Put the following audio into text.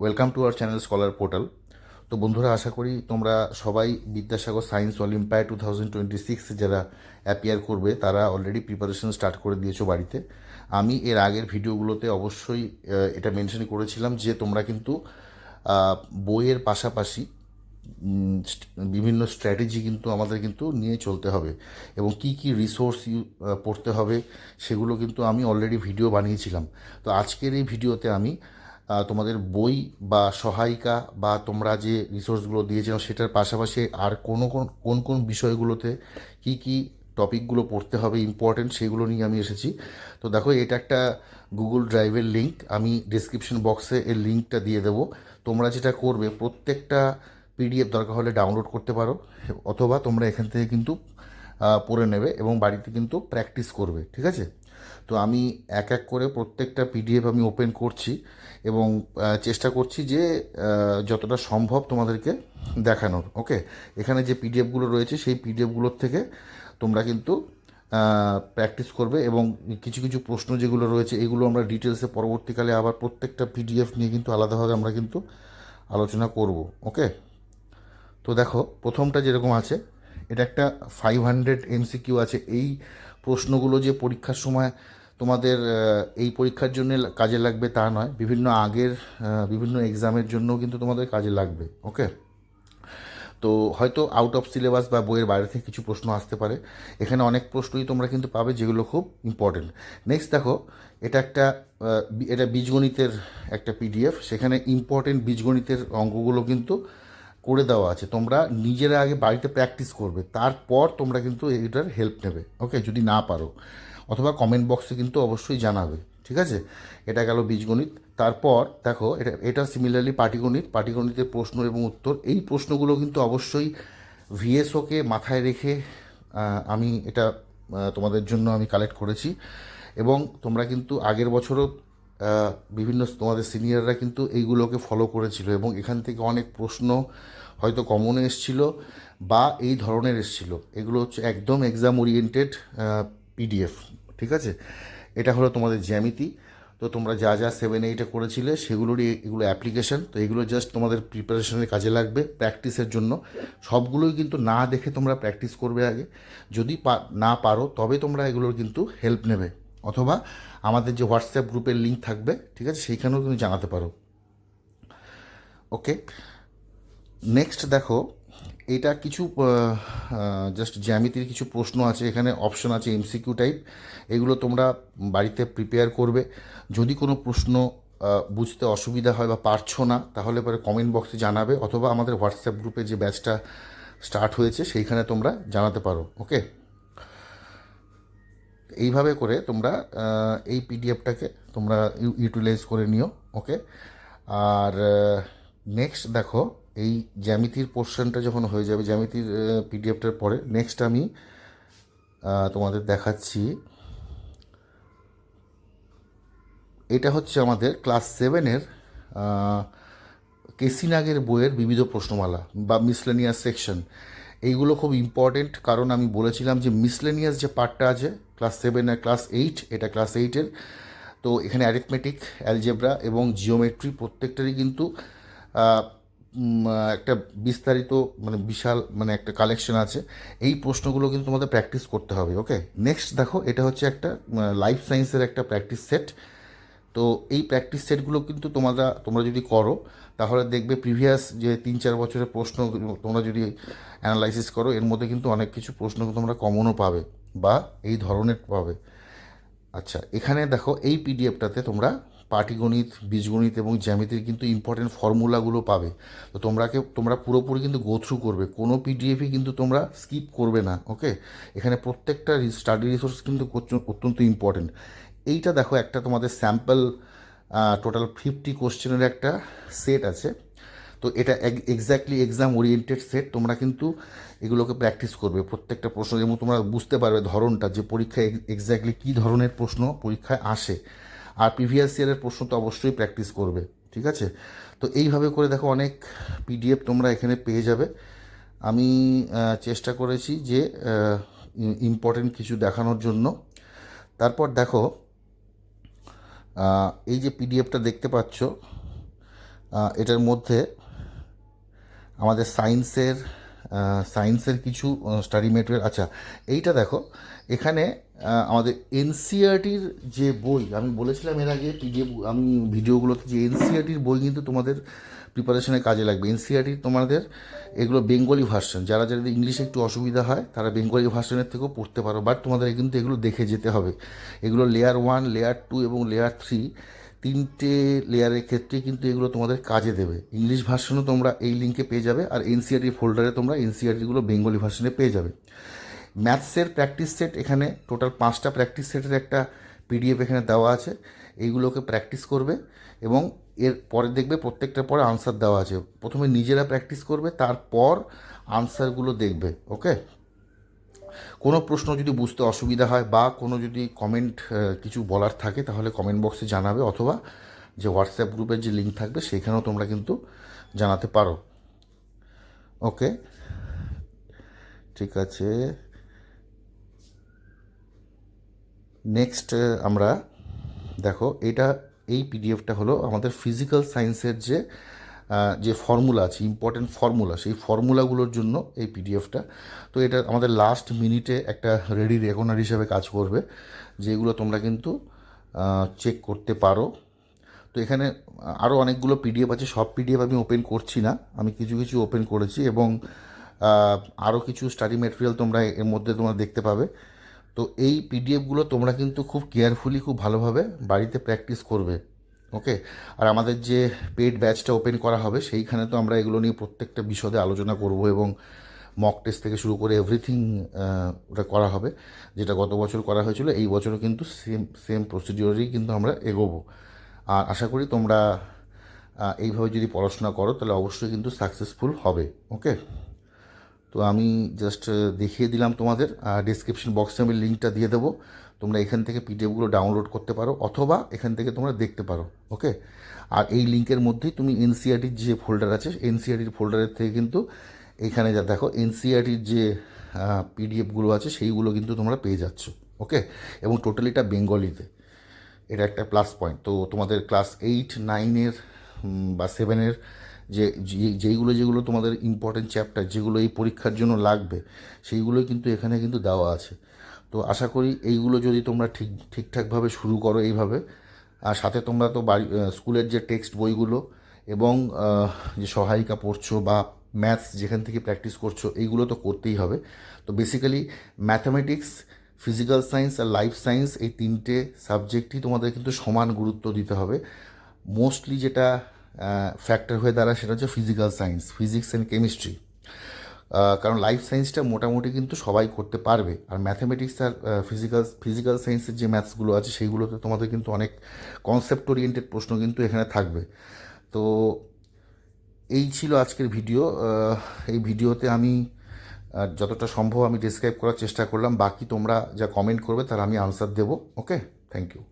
Welcome to our channel scholar portal. তো বন্ধুরা, আশা করি তোমরা সবাই বিদ্যাসাগর সায়েন্স অলিম্পিয়াড 2026 যারা অ্যাপিয়ার করবে তারা অলরেডি প্রিপারেশন স্টার্ট করে দিয়েছো বাড়িতে। আমি এর আগের ভিডিওগুলোতে অবশ্যই এটা মেনশন করেছিলাম যে তোমরা কিন্তু বইয়ের পাশাপাশি বিভিন্ন স্ট্র্যাটেজি কিন্তু আমাদের কিন্তু নিয়ে চলতে হবে, এবং কি কি রিসোর্স পড়তে হবে সেগুলো কিন্তু আমি অলরেডি ভিডিও বানিয়েছিলাম। তো আজকের এই ভিডিওতে আমি তোমাদের বই বা সহায়িকা বা তোমরা যে রিসোর্সগুলো দিয়েছিলাম সেটার পাশাপাশি আর কোন কোন বিষয়গুলোতে কি কি টপিকগুলো পড়তে হবে ইম্পর্টেন্ট সেগুলো নিয়ে আমি এসেছি। তো দেখো, এটা একটা গুগল ড্রাইভের লিঙ্ক, আমি ডিসক্রিপশন বক্সে এর লিঙ্কটা দিয়ে দেবো। তোমরা যেটা করবে, প্রত্যেকটা পিডিএফ দরকার হলে ডাউনলোড করতে পারো, অথবা তোমরা এখান থেকে কিন্তু পড়ে নেবে এবং বাড়িতে কিন্তু প্র্যাকটিস করবে, ঠিক আছে? তো আমি এক এক করে প্রত্যেকটা পিডিএফ আমি ওপেন করছি এবং চেষ্টা করছি যে যতটা সম্ভব তোমাদেরকে দেখানোর। ওকে, এখানে যে পিডিএফগুলো রয়েছে সেই পিডিএফগুলোর থেকে তোমরা কিন্তু প্র্যাকটিস করবে, এবং কিছু কিছু প্রশ্ন যেগুলো রয়েছে এগুলো আমরা ডিটেলসে পরবর্তীকালে আবার প্রত্যেকটা পিডিএফ নিয়ে কিন্তু আলাদাভাবে আমরা কিন্তু আলোচনা করব। ওকে, তো দেখো, প্রথমটা যেরকম আছে, এটা একটা 500 এমসিকিউ আছে। এই প্রশ্নগুলো যে পরীক্ষার সময় তোমাদের এই পরীক্ষার জন্য কাজে লাগবে তা নয়, বিভিন্ন আগের বিভিন্ন এক্সামের জন্যও কিন্তু তোমাদের কাজে লাগবে। ওকে, তো হয়তো আউট অফ সিলেবাস বা বইয়ের বাইরে থেকে কিছু প্রশ্ন আসতে পারে। এখানে অনেক প্রশ্নই তোমরা কিন্তু পাবে যেগুলো খুব ইম্পর্টেন্ট। নেক্সট দেখো, এটা বীজগণিতের একটা পিডিএফ, সেখানে ইম্পর্টেন্ট বীজগণিতের অঙ্কগুলো কিন্তু করে দেওয়া আছে। তোমরা নিজেরা আগে বাড়িতে প্র্যাকটিস করবে, তারপর তোমরা কিন্তু এটার হেল্প নেবে। ওকে, যদি না পারো, অথবা কমেন্ট বক্সে কিন্তু অবশ্যই জানাবে, ঠিক আছে? এটা গেল বীজগণিত। তারপর দেখো, এটা সিমিলারলি পাটিগণিতের প্রশ্ন এবং উত্তর। এই প্রশ্নগুলো কিন্তু অবশ্যই ভিএসওকে মাথায় রেখে আমি এটা তোমাদের জন্য আমি কালেক্ট করেছি, এবং তোমরা কিন্তু আগের বছরও বিভিন্ন তোমাদের সিনিয়ররা কিন্তু এইগুলোকে ফলো করেছিল, এবং এখান থেকে অনেক প্রশ্ন হয়তো কমনে এসছিল বা এই ধরনের এসছিল। এগুলো হচ্ছে একদম এক্সাম ওরিয়েন্টেড পিডিএফ, ঠিক আছে? এটা হলো তোমাদের জ্যামিতি। তো তোমরা যা যা 7-8 করেছিলে সেগুলোরই এগুলো অ্যাপ্লিকেশন। তো এগুলো জাস্ট তোমাদের প্রিপারেশনের কাজে লাগবে, প্র্যাকটিসের জন্য। সবগুলোই কিন্তু না দেখে তোমরা প্র্যাকটিস করবে আগে। যদি না পারো তবে তোমরা এগুলোর কিন্তু হেল্প নেবে, অথবা আমাদের যে হোয়াটসঅ্যাপ গ্রুপের লিঙ্ক থাকবে, ঠিক আছে, সেইখানেও তুমি জানাতে পারো। ওকে, নেক্সট দেখো, এটা কিছু জাস্ট জ্যামিতির কিছু প্রশ্ন আছে, এখানে অপশন আছে এমসিকিউ টাইপ। এগুলো তোমরা বাড়িতে প্রিপেয়ার করবে। যদি কোনো প্রশ্ন বুঝতে অসুবিধা হয় বা পারছো না, তাহলে পরে কমেন্ট বক্সে জানাবে, অথবা আমাদের হোয়াটসঅ্যাপ গ্রুপে যে ব্যাচটা স্টার্ট হয়েছে সেইখানে তোমরা জানাতে পারো। ওকে, এইভাবে করে তোমরা এই পিডিএফটাকে তোমরা ইউটিলাইজ করে নিও। ওকে, আর নেক্সট দেখো, এই জ্যামিতির পোর্শনটা যখন হয়ে যাবে, জ্যামিতির পিডিএফটার পরে নেক্সট আমি তোমাদের দেখাচ্ছি। এটা হচ্ছে আমাদের ক্লাস 7-এর কেসি নাগের বইয়ের বিবিধ প্রশ্নমালা বা মিসলেনিয়াস সেকশন। এইগুলো খুব ইম্পর্টেন্ট, কারণ আমি বলেছিলাম যে মিসলেনিয়াস যে পার্টটা আছে ক্লাস 7 আর ক্লাস 8, এটা ক্লাস 8-এর। তো এখানে অ্যারিথমেটিক, অ্যালজেব্রা এবং জিওমেট্রি প্রত্যেকটারই কিন্তু একটা বিস্তারিত মানে বিশাল মানে একটা কালেকশন আছে। এই প্রশ্নগুলো কিন্তু তোমাদের প্র্যাকটিস করতে হবে। ওকে, নেক্সট দেখো, এটা হচ্ছে একটা লাইফ সায়েন্সের একটা প্র্যাকটিস সেট। তো এই প্র্যাকটিস সেটগুলো কিন্তু তোমরা যদি করো, তাহলে দেখবে প্রিভিয়াস যে 3-4 বছরের প্রশ্ন তোমরা যদি অ্যানালাইসিস করো, এর মধ্যে কিন্তু অনেক কিছু প্রশ্ন তোমরা কমনও পাবে বা এই ধরনের পাবে। আচ্ছা, এখানে দেখো, এই পিডিএফটাতে তোমরা পাটিগণিত, বীজগণিত এবং জ্যামিতির কিন্তু ইম্পর্টেন্ট ফর্মুলাগুলো পাবে। তো তোমরা পুরোপুরি কিন্তু গো থ্রু করবে, কোনো পিডিএফই কিন্তু তোমরা স্কিপ করবে না। ওকে, এখানে প্রত্যেকটা স্টাডি রিসোর্স কিন্তু অত্যন্ত ইম্পর্টেন্ট। এইটা দেখো, একটা তোমাদের স্যাম্পল টোটাল 50 কোশ্চেনের একটা সেট আছে। তো এটা এক্স্যাক্টলি এক্সাম ওরিয়েন্টেড সেট। তোমরা কিন্তু এগুলোকে প্র্যাকটিস করবে, প্রত্যেকটা প্রশ্ন, এবং তোমরা বুঝতে পারবে ধরনটা, যে পরীক্ষায় এক্স্যাক্টলি কী ধরনের প্রশ্ন পরীক্ষায় আসে। আর প্রিভিয়াস ইয়ারের প্রশ্ন তো অবশ্যই প্র্যাকটিস করবে, ঠিক আছে? তো এইভাবে করে দেখো, অনেক পিডিএফ তোমরা এখানে পেয়ে যাবে। আমি চেষ্টা করেছি যে ইম্পর্টেন্ট কিছু দেখানোর জন্য। তারপর দেখো, এই যে পিডিএফটা দেখতে পাচ্ছ, এটার মধ্যে আমাদের সায়েন্সের কিছু স্টাডি মেটেরিয়াল। আচ্ছা, এইটা দেখো, এখানে আমাদের এনসিইআরটির যে বই, আমি বলেছিলাম এর আগে পিডিএফ, আমি ভিডিওগুলোতে, যে এনসিইআরটির বই কিন্তু তোমাদের প্রিপারেশনে কাজে লাগবে। এনসিইআরটির তোমাদের এগুলো বেঙ্গলি ভার্সন, যারা যাদের ইংলিশে একটু অসুবিধা হয় তারা বেঙ্গলি ভার্সনের থেকেও পড়তে পারো, বাট তোমাদের কিন্তু এগুলো দেখে যেতে হবে। এগুলো লেয়ার 1, লেয়ার 2 এবং লেয়ার 3, তিনটে লেয়ারের ক্ষেত্রে কিন্তু এগুলো তোমাদের কাজে দেবে। ইংলিশ ভার্সনও তোমরা এই লিঙ্কে পেয়ে যাবে, আর এনসিইআরটি ফোল্ডারে তোমরা এনসিইআরটিগুলো বেঙ্গলি ভার্সনে পেয়ে যাবে। ম্যাথসের প্র্যাকটিস সেট, এখানে টোটাল 5টা প্র্যাকটিস সেটের একটা পিডিএফ এখানে দেওয়া আছে। এইগুলোকে প্র্যাকটিস করবে এবং এর পরে দেখবে প্রত্যেকটার পরে আনসার দেওয়া আছে। প্রথমে নিজেরা প্র্যাকটিস করবে, তারপর আনসারগুলো দেখবে। ওকে, কোনো প্রশ্ন যদি বুঝতে অসুবিধা হয় বা কোনো যদি কমেন্ট কিছু বলার থাকে তাহলে কমেন্ট বক্সে জানাবে, অথবা যে হোয়াটসঅ্যাপ গ্রুপের যে লিঙ্ক থাকবে সেইখানেও তোমরা কিন্তু জানাতে পারো। ওকে, ঠিক আছে। নেক্সট আমরা দেখো, এই পিডিএফটা হলো আমাদের ফিজিক্যাল সায়েন্সের যে ফর্মুলা আছে, ইম্পর্টেন্ট ফর্মুলা, সেই ফর্মুলাগুলোর জন্য এই পিডিএফটা। তো এটা আমাদের লাস্ট মিনিটে একটা রেডি রেকনার হিসেবে কাজ করবে, যেগুলো তোমরা কিন্তু চেক করতে পারো। তো এখানে আরও অনেকগুলো পিডিএফ আছে, সব পিডিএফ আমি ওপেন করছি না, আমি কিছু কিছু ওপেন করেছি, এবং আরও কিছু স্টাডি মেটেরিয়াল তোমরা এর মধ্যে তোমরা দেখতে পাবে। তো এই পিডিএফগুলো তোমরা কিন্তু খুব কেয়ারফুলি, খুব ভালোভাবে বাড়িতে প্র্যাকটিস করবে। ওকে, আর আমাদের যে পেড ব্যাচটা ওপেন করা হবে সেইখানে তো আমরা এগুলো নিয়ে প্রত্যেকটা বিশদে আলোচনা করব, এবং মক টেস্ট থেকে শুরু করে এভরিথিং ওটা করা হবে। যেটা গত বছর করা হয়েছিল, এই বছরও কিন্তু সেম প্রসিডিওরেই কিন্তু আমরা এগোবো। আর আশা করি তোমরা এইভাবে যদি পড়াশোনা করো তাহলে অবশ্যই কিন্তু সাকসেসফুল হবে। ওকে, তো আমি জাস্ট দেখিয়ে দিলাম তোমাদের। ডিসক্রিপশন বক্সে আমি লিঙ্কটা দিয়ে দেবো, তোমরা এখান থেকে পিডিএফগুলো ডাউনলোড করতে পারো, অথবা এখান থেকে তোমরা দেখতে পারো। ওকে, আর এই লিঙ্কের মধ্যেই তুমি এনসিইআরটির যে ফোল্ডার আছে, এনসিইআরটির ফোল্ডারের থেকে কিন্তু এইখানে যা দেখো এনসিইআরটির যে পিডিএফগুলো আছে সেইগুলো কিন্তু তোমরা পেয়ে যাচ্ছ। ওকে, এবং টোটালিটা বেঙ্গলিতে, এটা একটা প্লাস পয়েন্ট। তো তোমাদের ক্লাস 8, 9-এর বা 7-এর যেগুলো তোমাদের ইম্পর্টেন্ট চ্যাপ্টার, যেগুলো এই পরীক্ষার জন্য লাগবে, সেইগুলোই কিন্তু এখানে কিন্তু দেওয়া আছে। তো আশা করি এইগুলো যদি তোমরা ঠিকঠাকভাবে শুরু করো এইভাবে, আর সাথে তোমরা তো স্কুলের যে টেক্সট বইগুলো এবং যে সহায়িকা পড়ছো বা ম্যাথস যেখান থেকে প্র্যাকটিস করছো, এইগুলো তো করতেই হবে। তো বেসিক্যালি ম্যাথামেটিক্স, ফিজিক্যাল সায়েন্স আর লাইফ সায়েন্স, এই তিনটে সাবজেক্টই তোমাদের কিন্তু সমান গুরুত্ব দিতে হবে। মোস্টলি যেটা ফ্যাক্টর হয়ে দাঁড়ায় সেটা হচ্ছে physical science, physics and chemistry. কারণ লাইফ সায়েন্সটা মোটামুটি কিন্তু সবাই করতে পারবে, আর ম্যাথামেটিক্স আর ফিজিক্যাল সায়েন্সের যে ম্যাথসগুলো আছে সেইগুলোতে তোমাদের কিন্তু অনেক কনসেপ্ট ওরিয়েন্টেড প্রশ্ন কিন্তু এখানে থাকবে। তো এই ছিল আজকের ভিডিও। এই ভিডিওতে আমি যতটা সম্ভব আমি ডিসক্রাইব করার চেষ্টা করলাম, বাকি তোমরা যা কমেন্ট করবে তার আমি আনসার দেবো। ওকে, থ্যাংক ইউ।